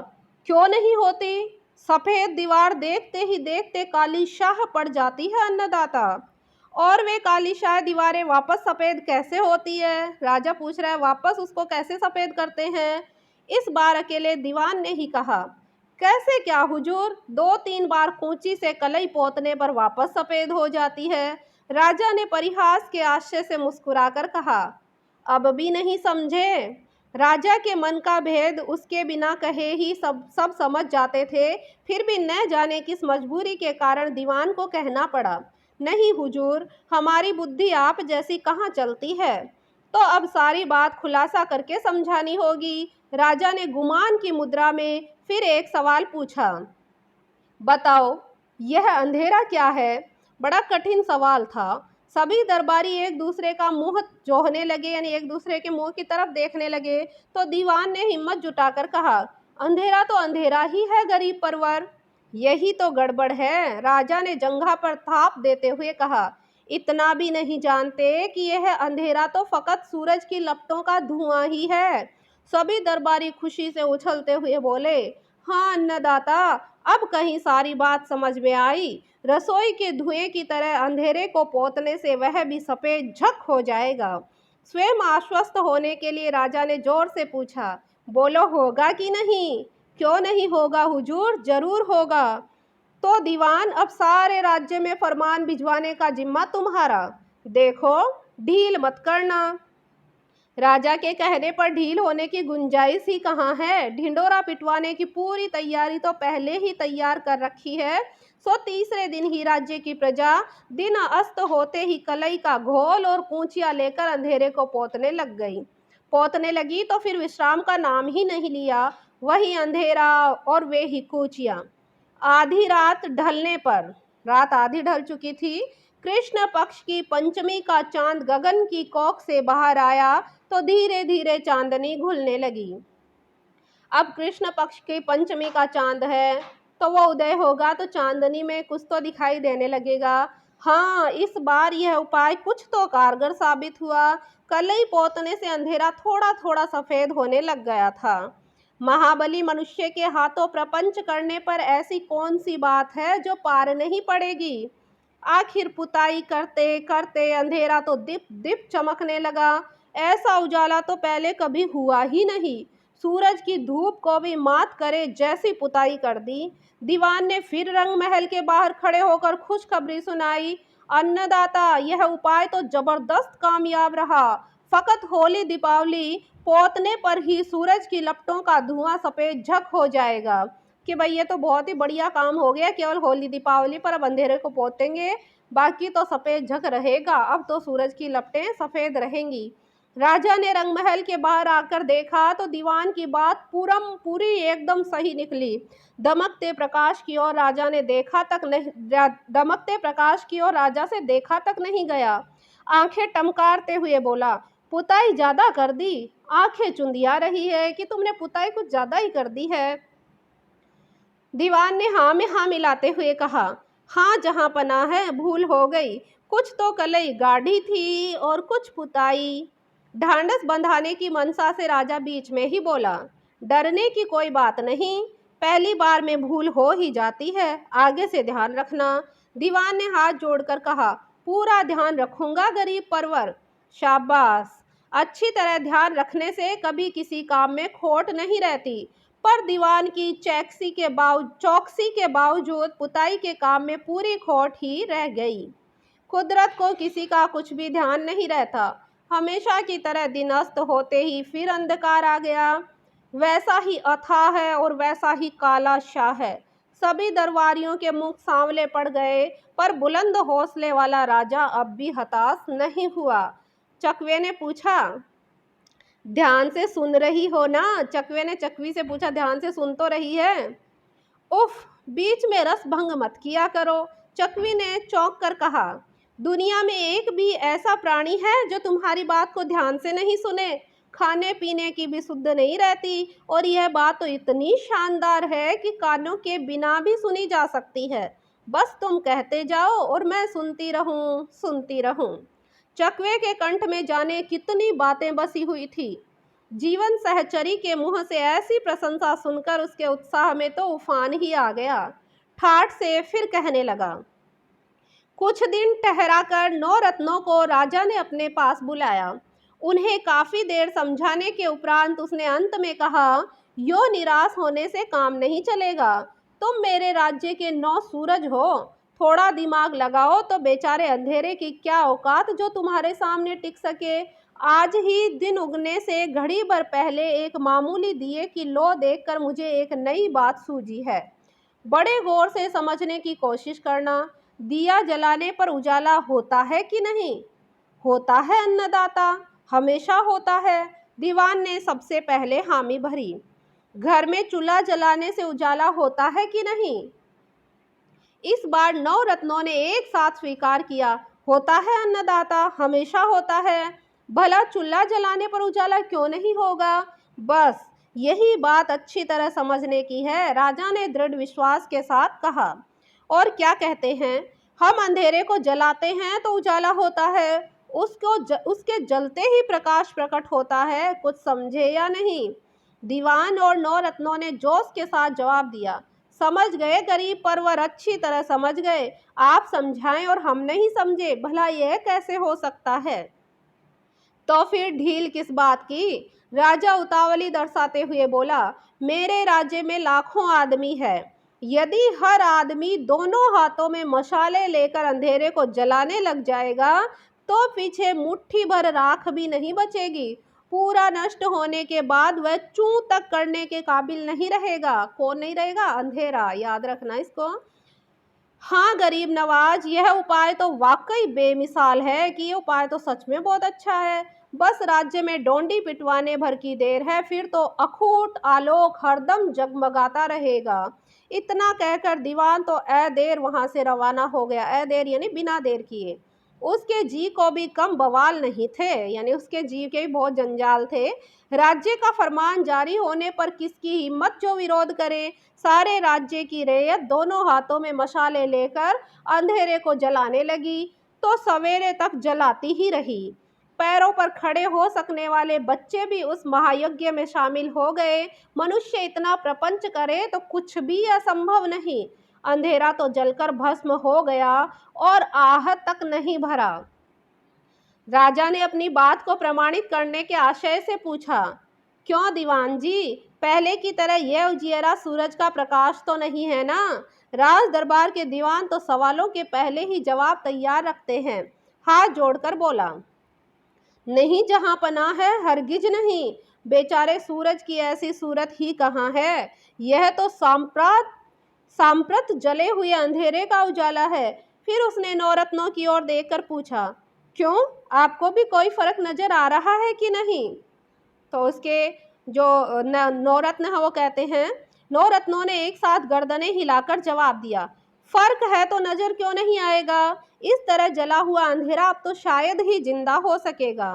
क्यों नहीं होती? सफेद दीवार देखते ही देखते काली शाह पड़ जाती है अन्नदाता। और वे काली शाह दीवारें वापस सफेद कैसे होती है? राजा पूछ रहा है, वापस उसको कैसे सफेद करते हैं? इस बार अकेले दीवान ने ही कहा, कैसे क्या हुजूर, 2-3 बार कूंची से कलई पोतने पर वापस सफेद हो जाती है। राजा ने परिहास के आश्चर्य से मुस्कुराकर कहा, अब भी नहीं समझे? राजा के मन का भेद उसके बिना कहे ही सब समझ जाते थे, फिर भी न जाने किस मजबूरी के कारण दीवान को कहना पड़ा, नहीं हुजूर, हमारी बुद्धि आप जैसी कहाँ चलती है। तो अब सारी बात खुलासा करके समझानी होगी। राजा ने गुमान की मुद्रा में फिर एक सवाल पूछा, बताओ, यह अंधेरा क्या है? बड़ा कठिन सवाल था। सभी दरबारी एक दूसरे का मुंह जोहने लगे, यानी एक दूसरे के मुंह की तरफ देखने लगे। तो दीवान ने हिम्मत जुटाकर कहा, अंधेरा तो अंधेरा ही है गरीब परवर। यही तो गड़बड़ है, राजा ने जंघा पर थाप देते हुए कहा, इतना भी नहीं जानते कि यह अंधेरा तो फकत सूरज की लपटों का धुआं ही है। सभी दरबारी खुशी से उछलते हुए बोले, हाँ अन्नदाता, अब कहीं सारी बात समझ में आई। रसोई के धुएं की तरह अंधेरे को पोतने से वह भी सफेद झक हो जाएगा। स्वयं आश्वस्त होने के लिए राजा ने जोर से पूछा, बोलो, होगा कि नहीं? क्यों नहीं होगा हुजूर, जरूर होगा। तो दीवान, अब सारे राज्य में फरमान भिजवाने का जिम्मा तुम्हारा। देखो, ढील मत करना। राजा के कहने पर ढील होने की गुंजाइश ही कहाँ है। ढिंडोरा पिटवाने की पूरी तैयारी तो पहले ही तैयार कर रखी है। सो तीसरे दिन ही राज्य की प्रजा दिन अस्त होते ही कलई का घोल और कूंचियां लेकर अंधेरे को पोतने लगी तो फिर विश्राम का नाम ही नहीं लिया। वही अंधेरा और वे ही कूचियां। आधी रात ढलने पर, रात आधी ढल चुकी थी, कृष्ण पक्ष की पंचमी का चांद गगन की कोख से बाहर आया तो धीरे धीरे चांदनी घुलने लगी। अब कृष्ण पक्ष की पंचमी का चांद है तो वो उदय होगा तो चांदनी में कुछ तो दिखाई देने लगेगा। हाँ, इस बार यह उपाय कुछ तो कारगर साबित हुआ। कलई पोतने से अंधेरा थोड़ा थोड़ा सफेद होने लग गया था। महाबली मनुष्य के हाथों प्रपंच करने पर ऐसी कौन सी बात है जो पार नहीं पड़ेगी। आखिर पुताई करते करते अंधेरा तो दिप दिप चमकने लगा। ऐसा उजाला तो पहले कभी हुआ ही नहीं। सूरज की धूप को भी मात करे जैसी पुताई कर दी। दीवान ने फिर रंग महल के बाहर खड़े होकर खुशखबरी सुनाई, अन्नदाता, यह उपाय तो जबरदस्त कामयाब रहा। फकत होली दीपावली पोतने पर ही सूरज की लपटों का धुआं सफ़ेद झक हो जाएगा। कि भाई ये तो बहुत ही बढ़िया काम हो गया, केवल होली दीपावली पर अब अंधेरे को पोतेंगे, बाकी तो सफ़ेद झक रहेगा, अब तो सूरज की लपटें सफ़ेद रहेंगी। राजा ने रंगमहल के बाहर आकर देखा तो दीवान की बात पूरी एकदम सही निकली। दमकते प्रकाश की ओर राजा ने देखा तक नहीं दमकते प्रकाश की ओर राजा से देखा तक नहीं गया। आंखें टमकारते हुए बोला, पुताई ज्यादा कर दी। आंखें चुंधिया रही है कि तुमने पुताई कुछ ज्यादा ही कर दी है। दीवान ने हाँ में हाँ मिलाते हुए कहा, हाँ जहाँ पनाह है, भूल हो गई। कुछ तो कलई गाढ़ी थी और कुछ पुताई। ढांढस बंधाने की मनसा से राजा बीच में ही बोला, डरने की कोई बात नहीं, पहली बार में भूल हो ही जाती है, आगे से ध्यान रखना। दीवान ने हाथ जोड़कर कहा, पूरा ध्यान रखूंगा गरीब परवर। शाबाश, अच्छी तरह ध्यान रखने से कभी किसी काम में खोट नहीं रहती। पर दीवान की चौकसी के बावजूद पुताई के काम में पूरी खोट ही रह गई। कुदरत को किसी का कुछ भी ध्यान नहीं रहता। हमेशा की तरह दिन अस्त होते ही फिर अंधकार आ गया। वैसा ही अथाह है और वैसा ही काला शाह है। सभी दरबारियों के मुख सांवले पड़ गए, पर बुलंद हौसले वाला राजा अब भी हताश नहीं हुआ। चकवे ने पूछा, ध्यान से सुन रही हो ना? चकवे ने चकवी से पूछा, ध्यान से सुन तो रही है? उफ, बीच में रस भंग मत किया करो, चकवी ने चौंक कर कहा। दुनिया में एक भी ऐसा प्राणी है जो तुम्हारी बात को ध्यान से नहीं सुने? खाने पीने की भी सुध नहीं रहती, और यह बात तो इतनी शानदार है कि कानों के बिना भी सुनी जा सकती है। बस तुम कहते जाओ और मैं सुनती रहूं, सुनती रहूं। चकवे के कंठ में जाने कितनी बातें बसी हुई थी। जीवन सहचरी के मुंह से ऐसी प्रशंसा सुनकर उसके उत्साह में तो उफान ही आ गया। ठाठ से फिर कहने लगा, कुछ दिन ठहराकर 9 रत्नों को राजा ने अपने पास बुलाया। उन्हें काफी देर समझाने के उपरांत उसने अंत में कहा, यो निराश होने से काम नहीं चलेगा। तुम मेरे राज्य के 9 सूरज हो, थोड़ा दिमाग लगाओ तो बेचारे अंधेरे की क्या औकात जो तुम्हारे सामने टिक सके। आज ही दिन उगने से घड़ी भर पहले एक मामूली दिए की लो देखकर मुझे एक नई बात सूझी है। बड़े गौर से समझने की कोशिश करना। दिया जलाने पर उजाला होता है कि नहीं? होता है अन्नदाता, हमेशा होता है। दीवान ने सबसे पहले हामी भरी। घर में चूल्हा जलाने से उजाला होता है कि नहीं? इस बार 9 रत्नों ने एक साथ स्वीकार किया, होता है अन्नदाता, हमेशा होता है। भला चूल्हा जलाने पर उजाला क्यों नहीं होगा? बस यही बात अच्छी तरह समझने की है, राजा ने दृढ़ विश्वास के साथ कहा। और क्या कहते हैं? हम अंधेरे को जलाते हैं तो उजाला होता है, उसके जलते ही प्रकाश प्रकट होता है। कुछ समझे या नहीं? दीवान और 9 रत्नों ने जोश के साथ जवाब दिया, समझ गए गरीब परवर, अच्छी तरह समझ गए। आप समझाएं और हम नहीं समझे, भला यह कैसे हो सकता है? तो फिर ढील किस बात की? राजा उतावली दर्शाते हुए बोला, मेरे राज्य में लाखों आदमी है। यदि हर आदमी दोनों हाथों में मशाले लेकर अंधेरे को जलाने लग जाएगा तो पीछे मुट्ठी भर राख भी नहीं बचेगी। पूरा नष्ट होने के बाद वह चूं तक करने के काबिल नहीं रहेगा। कौन नहीं रहेगा? अंधेरा। याद रखना इसको। हाँ गरीब नवाज, यह उपाय तो वाकई बेमिसाल है कि यह उपाय तो सच में बहुत अच्छा है। बस राज्य में डोंडी पिटवाने भर की देर है, फिर तो अखूट आलोक हरदम जगमगाता रहेगा। इतना कहकर दीवान तो ए देर वहां से रवाना हो गया। ए देर यानी बिना देर किए। उसके जी को भी कम बवाल नहीं थे, यानी उसके जी के भी बहुत जंजाल थे। राज्य का फरमान जारी होने पर किसकी हिम्मत जो विरोध करे। सारे राज्य की रैयत दोनों हाथों में मशाले लेकर अंधेरे को जलाने लगी तो सवेरे तक जलाती ही रही। पैरों पर खड़े हो सकने वाले बच्चे भी उस महायज्ञ में शामिल हो गए। मनुष्य इतना प्रपंच करे तो कुछ भी असंभव नहीं। अंधेरा तो जलकर भस्म हो गया और आहत तक नहीं भरा। राजा ने अपनी बात को प्रमाणित करने के आशय से पूछा, क्यों दीवान जी, पहले की तरह यह उजियारा सूरज का प्रकाश तो नहीं है ना? राज दरबार के दीवान तो सवालों के पहले ही जवाब तैयार रखते हैं। हाथ जोड़कर बोला, नहीं जहां पनाह है, हरगिज नहीं। बेचारे सूरज की ऐसी सूरत ही कहाँ है। यह तो सांप्रत सांप्रत जले हुए अंधेरे का उजाला है। फिर उसने नौरत्नों की ओर देखकर पूछा, क्यों, आपको भी कोई फर्क नजर आ रहा है कि नहीं? तो उसके जो नौरत्न है वो कहते हैं, नौरत्नों ने एक साथ गर्दनें हिलाकर जवाब दिया, फर्क है तो नजर क्यों नहीं आएगा। इस तरह जला हुआ अंधेरा अब तो शायद ही जिंदा हो सकेगा।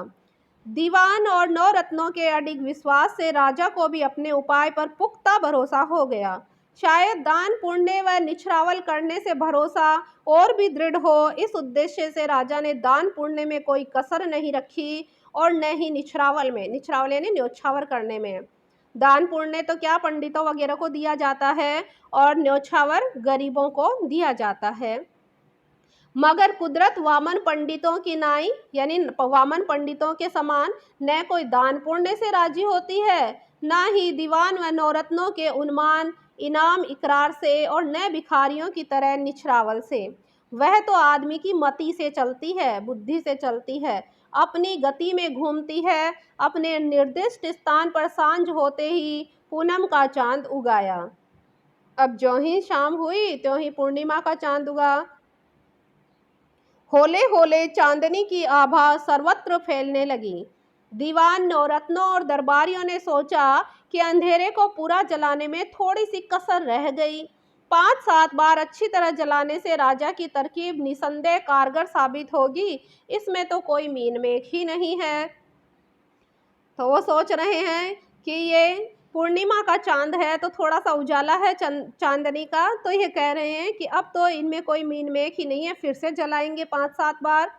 दीवान और नौरत्नों के अडिग विश्वास से राजा को भी अपने उपाय पर पुख्ता भरोसा हो गया। शायद दान पुण्य व निछरावल करने से भरोसा और भी दृढ़ हो, इस उद्देश्य से राजा ने दान पुण्य में कोई कसर नहीं रखी और न ही निछरावल यानी न्योछावर करने में। दान पुण्य तो क्या पंडितों वगैरह को दिया जाता है और न्योछावर गरीबों को दिया जाता है। मगर कुदरत वामन पंडितों की नाई यानी वामन पंडितों के समान न कोई दान पुण्य से राजी होती है, न ही दीवान व नौरत्नों के उन्मान इनाम इकरार से, और न भिखारियों की तरह निछरावल से। वह तो आदमी की मति से चलती है, बुद्धि से चलती है, अपनी गति में घूमती है। अपने निर्दिष्ट स्थान पर सांझ होते ही पूनम का चांद उगाया। अब ज्यों ही शाम हुई त्यों ही पूर्णिमा का चांद उगा। होले होले चांदनी की आभा सर्वत्र फैलने लगी। दीवान नौरत्नों और दरबारियों ने सोचा कि अंधेरे को पूरा जलाने में थोड़ी सी कसर रह गई। 5-7 बार अच्छी तरह जलाने से राजा की तरकीब निसंदेह कारगर साबित होगी, इसमें तो कोई मीन मेख ही नहीं है। तो वो सोच रहे हैं कि ये पूर्णिमा का चांद है तो थोड़ा सा उजाला है चांदनी का, तो ये कह रहे हैं कि अब तो इनमें कोई मीन मेख ही नहीं है, फिर से जलाएंगे 5-7 बार।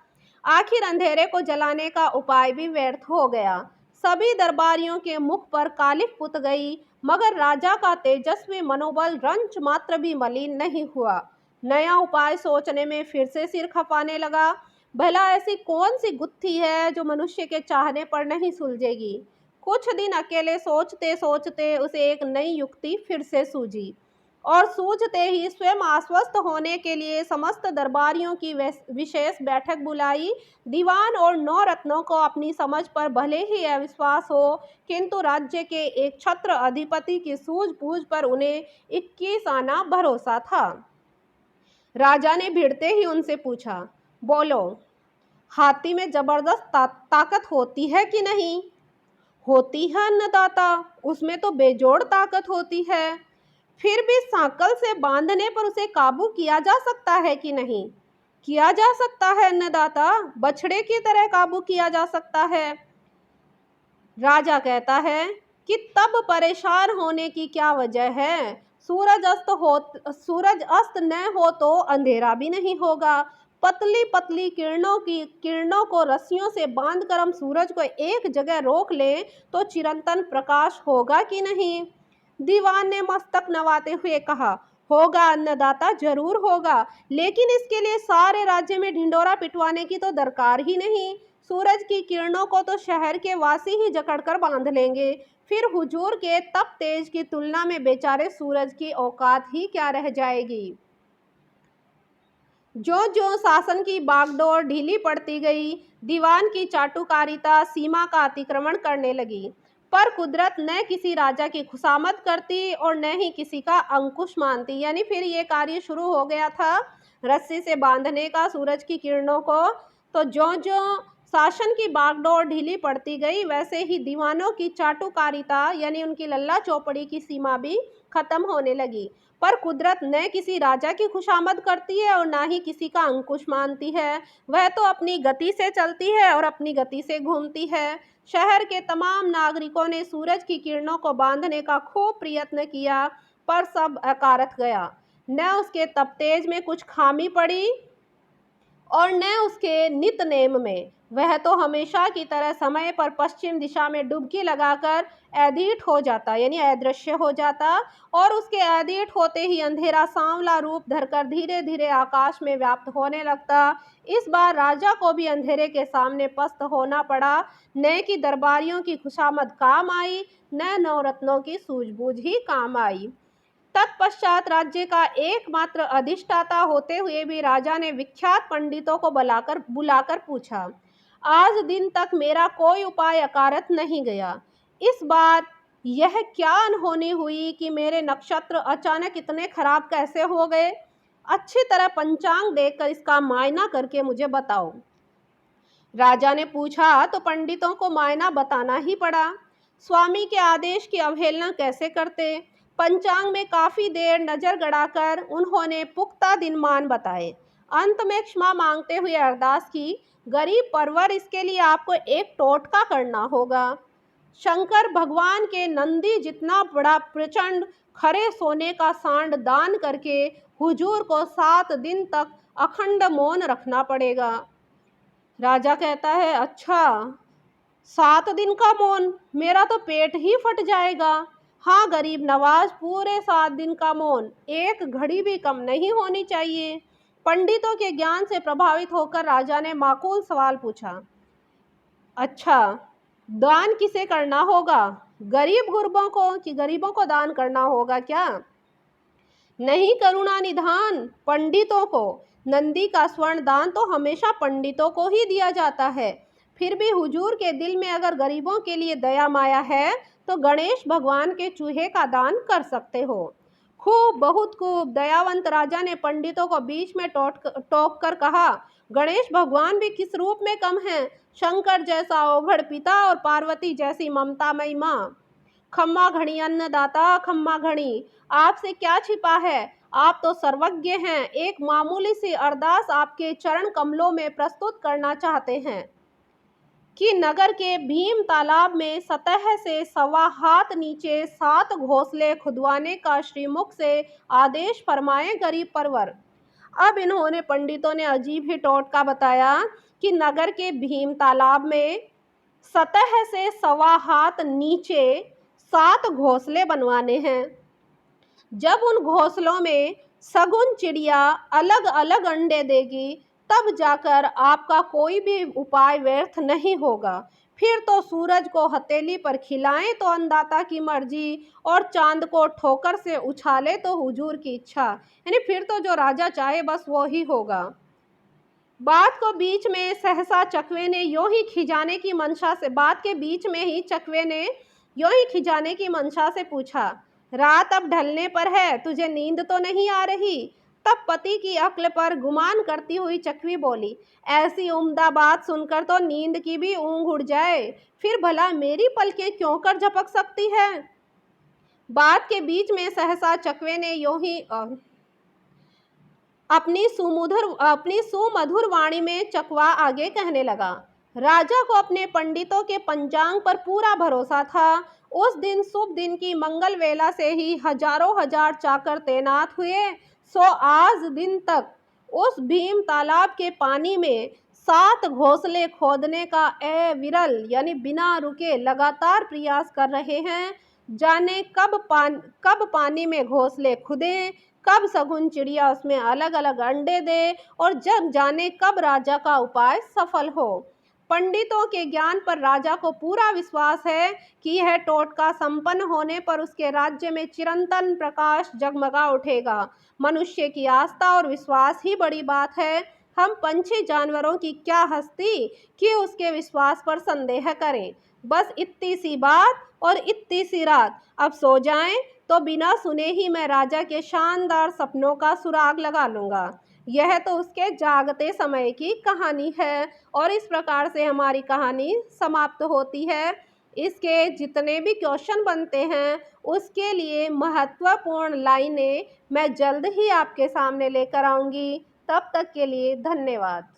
आखिर अंधेरे को जलाने का उपाय भी व्यर्थ हो गया। सभी दरबारियों के मुख पर कालिख पुत गई, मगर राजा का तेजस्वी मनोबल रंच मात्र भी मलिन नहीं हुआ। नया उपाय सोचने में फिर से सिर खपाने लगा। भला ऐसी कौन सी गुत्थी है जो मनुष्य के चाहने पर नहीं सुलझेगी। कुछ दिन अकेले सोचते सोचते उसे एक नई युक्ति फिर से सूझी, और सूझते ही स्वयं आश्वस्त होने के लिए समस्त दरबारियों की विशेष बैठक बुलाई। दीवान और नौरत्नों को अपनी समझ पर भले ही अविश्वास हो, किंतु राज्य के एक छत्र अधिपति की सूझबूझ पर उन्हें 21 आना भरोसा था। राजा ने भिड़ते ही उनसे पूछा, बोलो, हाथी में जबरदस्त ताकत होती है कि नहीं? होती है अन्नदाता, उसमें तो बेजोड़ ताकत होती है। फिर भी सांकल से बांधने पर उसे काबू किया जा सकता है कि नहीं? किया जा सकता है अन्नदाता, बछड़े की तरह काबू किया जा सकता है। राजा कहता है कि तब परेशान होने की क्या वजह है। सूरज अस्त न हो तो अंधेरा भी नहीं होगा। पतली पतली किरणों को रस्सियों से बांधकर हम सूरज को एक जगह रोक लें तो चिरंतन प्रकाश होगा कि नहीं? दीवान ने मस्तक नवाते हुए कहा, होगा अन्नदाता, जरूर होगा, लेकिन इसके लिए सारे राज्य में ढिंडोरा पिटवाने की तो दरकार ही नहीं। सूरज की किरणों को तो शहर के वासी ही जकड़कर बांध लेंगे। फिर हुजूर के तप तेज की तुलना में बेचारे सूरज की औकात ही क्या रह जाएगी। जो जो शासन की बागडोर ढीली पड़ती गई, दीवान की चाटुकारिता सीमा का अतिक्रमण करने लगी। पर कुदरत न किसी राजा की खुशामद करती और न ही किसी का अंकुश मानती। यानी फिर ये कार्य शुरू हो गया था रस्सी से बांधने का सूरज की किरणों को। तो जो जो शासन की बागडोर ढीली पड़ती गई, वैसे ही दीवानों की चाटुकारिता यानी उनकी लल्ला चौपड़ी की सीमा भी खत्म होने लगी। पर कुदरत न किसी राजा की खुशामद करती है और ना ही किसी का अंकुश मानती है। वह तो अपनी गति से चलती है और अपनी गति से घूमती है। शहर के तमाम नागरिकों ने सूरज की किरणों को बांधने का खूब प्रयत्न किया, पर सब अकारथ गया। न उसके तपतेज में कुछ खामी पड़ी और न उसके नित नेम में। वह तो हमेशा की तरह समय पर पश्चिम दिशा में डुबकी लगाकर अधीट हो जाता यानी अदृश्य हो जाता, और उसके अधीट होते ही अंधेरा सांवला रूप धरकर धीरे धीरे आकाश में व्याप्त होने लगता। इस बार राजा को भी अंधेरे के सामने पस्त होना पड़ा। न कि दरबारियों की खुशामद काम आई, न नवरत्नों की सूझबूझ ही काम आई। तत्पश्चात राज्य का एकमात्र अधिष्ठाता होते हुए भी राजा ने विख्यात पंडितों को बुलाकर पूछा, आज दिन तक मेरा कोई उपाय अकारत नहीं गया। इस बार यह क्या अनहोनी हुई कि मेरे नक्षत्र अचानक इतने खराब कैसे हो गए? अच्छी तरह पंचांग देखकर इसका मायना करके मुझे बताओ। राजा ने पूछा तो पंडितों को मायना बताना ही पड़ा। स्वामी के आदेश की अवहेलना कैसे करते? पंचांग में काफी देर नजर गड़ाकर उन्होंने पुख्ता दिनमान बताए। अंत में क्षमा मांगते हुए अरदास की, गरीब परवर, इसके लिए आपको एक टोटका करना होगा। शंकर भगवान के नंदी जितना बड़ा प्रचंड खरे सोने का सांड दान करके हुजूर को 7 दिन तक अखंड मौन रखना पड़ेगा। राजा कहता है, अच्छा, 7 दिन का मौन? मेरा तो पेट ही फट जाएगा। हाँ गरीब नवाज, पूरे 7 दिन का मौन, एक घड़ी भी कम नहीं होनी चाहिए। पंडितों के ज्ञान से प्रभावित होकर राजा ने माकूल सवाल पूछा, अच्छा, दान किसे करना होगा? गरीब गुरबों को कि गरीबों को दान करना होगा क्या? नहीं करुणा निधान, पंडितों को। नंदी का स्वर्ण दान तो हमेशा पंडितों को ही दिया जाता है। फिर भी हुजूर के दिल में अगर गरीबों के लिए दया माया है तो गणेश भगवान के चूहे का दान कर सकते हो। खूब, बहुत खूब। दयावंत राजा ने पंडितों को बीच में टोक कर कहा, गणेश भगवान भी किस रूप में कम हैं? शंकर जैसा ओघड़ पिता और पार्वती जैसी ममतामयी माँ। खम्मा घड़ी अन्नदाता, खम्मा घड़ी, आपसे क्या छिपा है? आप तो सर्वज्ञ हैं। एक मामूली सी अरदास आपके चरण कमलों में प्रस्तुत करना चाहते हैं कि नगर के भीम तालाब में सतह से 1.25 हाथ नीचे 7 घोंसले खुदवाने का श्रीमुख से आदेश फरमाए गरीब परवर। अब इन्होंने पंडितों ने अजीब ही टोटका बताया कि नगर के भीम तालाब में सतह से 1.25 हाथ नीचे 7 घोंसले बनवाने हैं। जब उन घोंसलों में सगुन चिड़िया अलग अलग अंडे देगी तब जाकर आपका कोई भी उपाय व्यर्थ नहीं होगा। फिर तो सूरज को हथेली पर खिलाएं तो अन्नदाता की मर्जी, और चांद को ठोकर से उछाले तो हुजूर की इच्छा। यानी फिर तो जो राजा चाहे बस वो ही होगा। बात को बीच में सहसा चकवे ने यूं ही खिजाने की मंशा से पूछा, रात अब ढलने पर है, तुझे नींद तो नहीं आ रही? तब पति की अक्ल पर गुमान करती हुई चकवी बोली, ऐसी उम्दा बात सुनकर तो नींद की भी ऊँघ उड़ जाए, फिर भला मेरी पलकें क्यों कर झपक सकती है? बात के बीच में सहसा चकवे ने यूं ही अपनी सुमधुर वाणी में चकवा आगे कहने लगा, राजा को अपने पंडितों के पंचांग पर पूरा भरोसा था। उस दिन शुभ दिन की मंगल वेला से ही हजारों हजार चाकर तैनात हुए। सो आज दिन तक उस भीम तालाब के पानी में 7 घोंसले खोदने का अविरल यानी बिना रुके लगातार प्रयास कर रहे हैं। जाने कब पानी में घोंसले खुदे, कब सगुन चिड़िया उसमें अलग अलग अंडे दे, और जब जाने कब राजा का उपाय सफल हो। पंडितों के ज्ञान पर राजा को पूरा विश्वास है कि यह टोटका संपन्न होने पर उसके राज्य में चिरंतन प्रकाश जगमगा उठेगा। मनुष्य की आस्था और विश्वास ही बड़ी बात है। हम पंछी जानवरों की क्या हस्ती कि उसके विश्वास पर संदेह करें। बस इतनी सी बात और इतनी सी रात। अब सो जाएं तो बिना सुने ही मैं राजा के शानदार सपनों का सुराग लगा लूँगा। यह तो उसके जागते समय की कहानी है। और इस प्रकार से हमारी कहानी समाप्त होती है। इसके जितने भी क्वेश्चन बनते हैं उसके लिए महत्वपूर्ण लाइनें मैं जल्द ही आपके सामने लेकर आऊँगी। तब तक के लिए धन्यवाद।